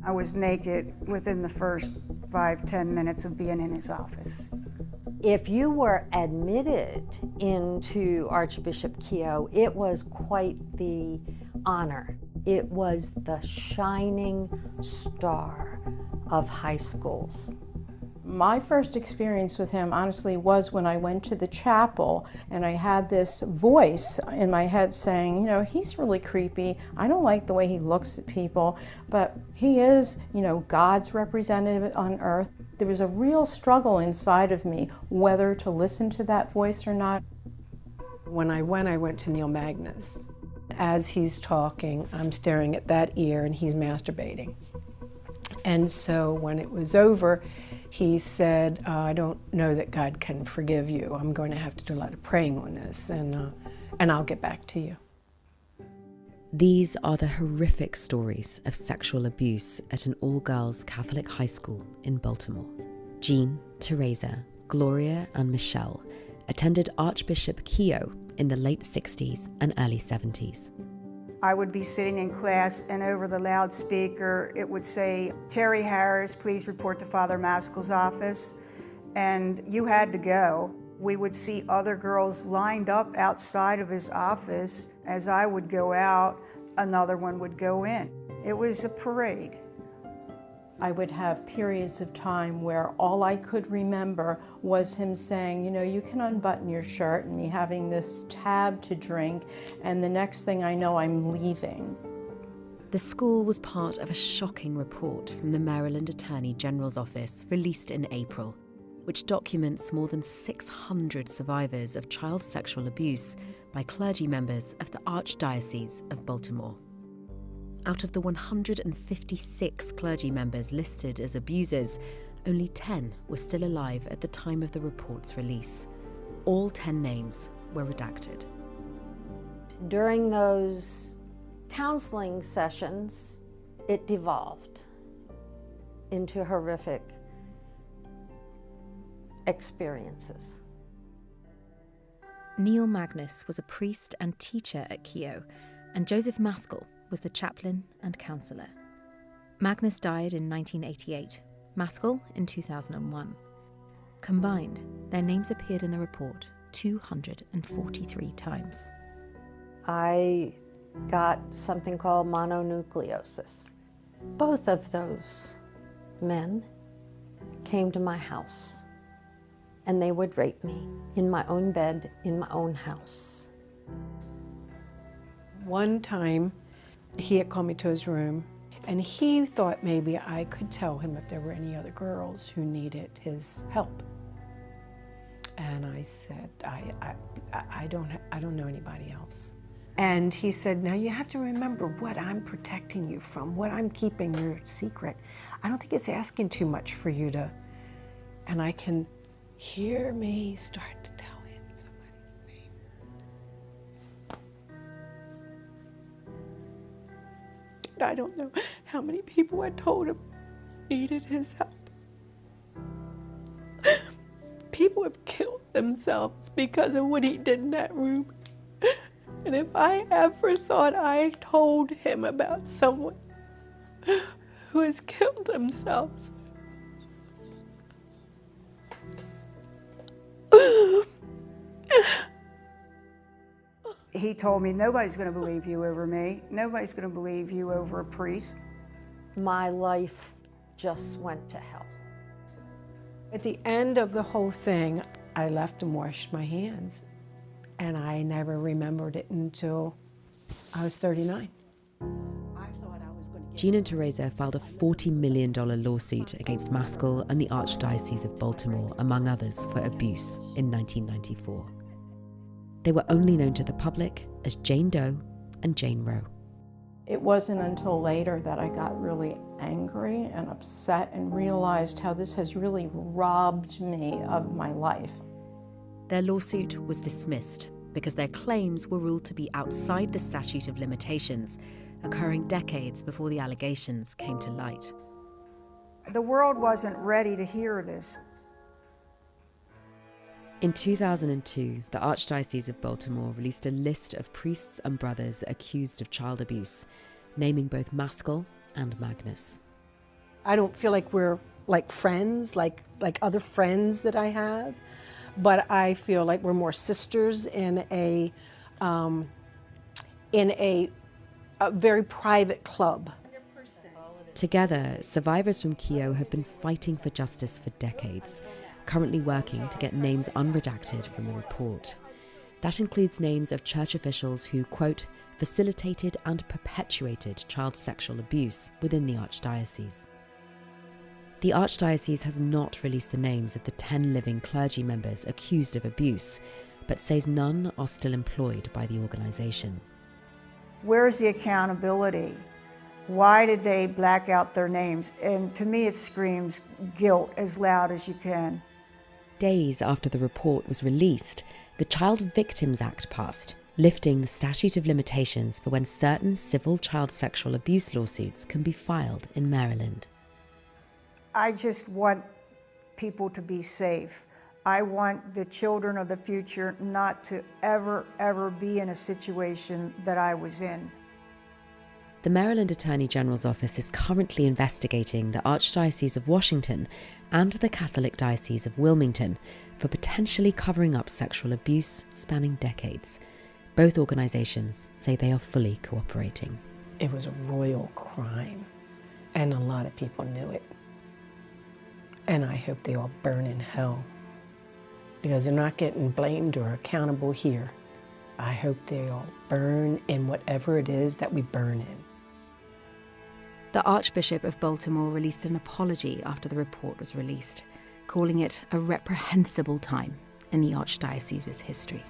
I was naked within the first 5-10 minutes of being in his office. If you were admitted into Archbishop Keogh, it was quite the honor. It was the shining star of high schools. My first experience with him, honestly, was when I went to the chapel and I had this voice in my head saying, you know, he's really creepy. I don't like the way he looks at people, but he is, you know, God's representative on earth. There was a real struggle inside of me whether to listen to that voice or not. When I went to Neil Magnus. As he's talking, I'm staring at that ear and he's masturbating. And so when it was over, he said, I don't know that God can forgive you. I'm going to have to do a lot of praying on this, and I'll get back to you. These are the horrific stories of sexual abuse at an all-girls Catholic high school in Baltimore. Jean, Teresa, Gloria, and Michelle attended Archbishop Keogh in the late 60s and early 70s. I would be sitting in class and over the loudspeaker it would say, Terry Harris, please report to Father Maskell's office. And you had to go. We would see other girls lined up outside of his office. As I would go out, another one would go in. It was a parade. I would have periods of time where all I could remember was him saying, you know, you can unbutton your shirt, and me having this tab to drink, and the next thing I know, I'm leaving. The school was part of a shocking report from the Maryland Attorney General's office released in April, which documents more than 600 survivors of child sexual abuse by clergy members of the Archdiocese of Baltimore. Out of the 156 clergy members listed as abusers, only 10 were still alive at the time of the report's release. All 10 names were redacted. During those counseling sessions, it devolved into horrific experiences. Neil Magnus was a priest and teacher at Keogh, and Joseph Maskell was the chaplain and counsellor. Magnus died in 1988, Maskell in 2001. Combined, their names appeared in the report 243 times. I got something called mononucleosis. Both of those men came to my house, and they would rape me in my own bed, in my own house. One time, he had called me to his room, and he thought maybe I could tell him if there were any other girls who needed his help. And I said, I don't know anybody else. And he said, now you have to remember what I'm protecting you from, what I'm keeping your secret. I don't think it's asking too much for you to, and I can hear me start to tell him somebody's name. I don't know how many people I told him needed his help. People have killed themselves because of what he did in that room. And if I ever thought I told him about someone who has killed themselves, He told me, nobody's going to believe you over me. Nobody's going to believe you over a priest. My life just went to hell. at the end of the whole thing, I left and washed my hands. And I never remembered it until I was 39. Jean and Teresa filed a $40 million lawsuit against Maskell and the Archdiocese of Baltimore, among others, for abuse in 1994. They were only known to the public as Jane Doe and Jane Roe. It wasn't until later that I got really angry and upset and realized how this has really robbed me of my life. Their lawsuit was dismissed because their claims were ruled to be outside the statute of limitations, occurring decades before the allegations came to light. The world wasn't ready to hear this. In 2002, the Archdiocese of Baltimore released a list of priests and brothers accused of child abuse, naming both Maskell and Magnus. I don't feel like we're like friends, like other friends that I have, but I feel like we're more sisters in a very private club. Together, survivors from Keogh have been fighting for justice for decades, currently working to get names unredacted from the report. That includes names of church officials who, quote, facilitated and perpetuated child sexual abuse within the Archdiocese. The Archdiocese has not released the names of the 10 living clergy members accused of abuse, but says none are still employed by the organisation. Where's the accountability? Why did they black out their names? And to me, it screams guilt as loud as you can. Days after the report was released, the Child Victims Act passed, lifting the statute of limitations for when certain civil child sexual abuse lawsuits can be filed in Maryland. I just want people to be safe. I want the children of the future not to ever be in a situation that I was in. The Maryland Attorney General's office is currently investigating the Archdiocese of Washington and the Catholic Diocese of Wilmington for potentially covering up sexual abuse spanning decades. Both organisations say they are fully cooperating. It was a royal crime, and a lot of people knew it. And I hope they all burn in hell, because they're not getting blamed or accountable here. I hope they all burn in whatever it is that we burn in. The Archbishop of Baltimore released an apology after the report was released, calling it a reprehensible time in the Archdiocese's history.